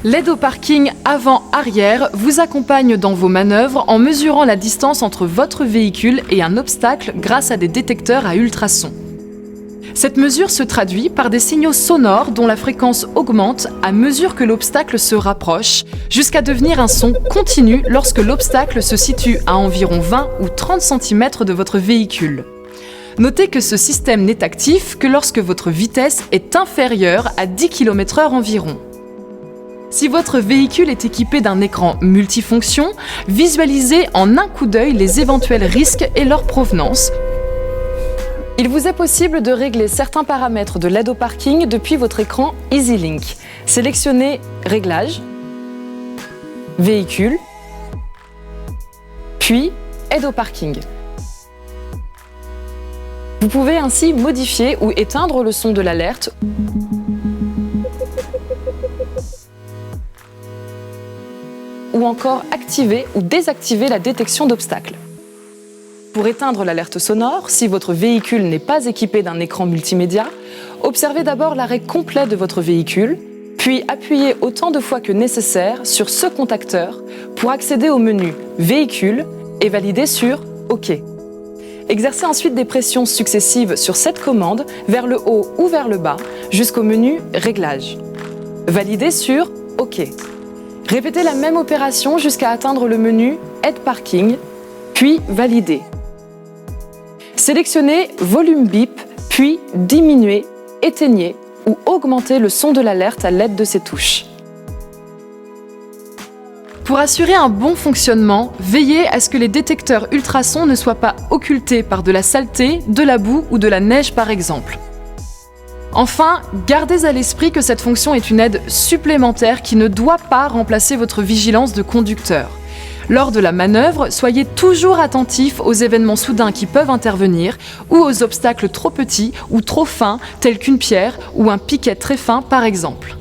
L'aide au parking avant-arrière vous accompagne dans vos manœuvres en mesurant la distance entre votre véhicule et un obstacle grâce à des détecteurs à ultrasons. Cette mesure se traduit par des signaux sonores dont la fréquence augmente à mesure que l'obstacle se rapproche, jusqu'à devenir un son continu lorsque l'obstacle se situe à environ 20 ou 30 cm de votre véhicule. Notez que ce système n'est actif que lorsque votre vitesse est inférieure à 10 km/h environ. Si votre véhicule est équipé d'un écran multifonction, visualisez en un coup d'œil les éventuels risques et leur provenance. Il vous est possible de régler certains paramètres de l'aide au parking depuis votre écran EasyLink. Sélectionnez Réglages, Véhicule, puis Aide au parking. Vous pouvez ainsi modifier ou éteindre le son de l'alerte ou encore activer ou désactiver la détection d'obstacles. Pour éteindre l'alerte sonore, si votre véhicule n'est pas équipé d'un écran multimédia, observez d'abord l'arrêt complet de votre véhicule, puis appuyez autant de fois que nécessaire sur ce contacteur pour accéder au menu Véhicule et valider sur OK. Exercez ensuite des pressions successives sur cette commande vers le haut ou vers le bas jusqu'au menu Réglages. Validez sur OK. Répétez la même opération jusqu'à atteindre le menu Aide Parking, puis Valider. Sélectionnez Volume Bip, puis diminuez, éteignez ou augmentez le son de l'alerte à l'aide de ces touches. Pour assurer un bon fonctionnement, veillez à ce que les détecteurs ultrasons ne soient pas occultés par de la saleté, de la boue ou de la neige par exemple. Enfin, gardez à l'esprit que cette fonction est une aide supplémentaire qui ne doit pas remplacer votre vigilance de conducteur. Lors de la manœuvre, soyez toujours attentif aux événements soudains qui peuvent intervenir ou aux obstacles trop petits ou trop fins tels qu'une pierre ou un piquet très fin par exemple.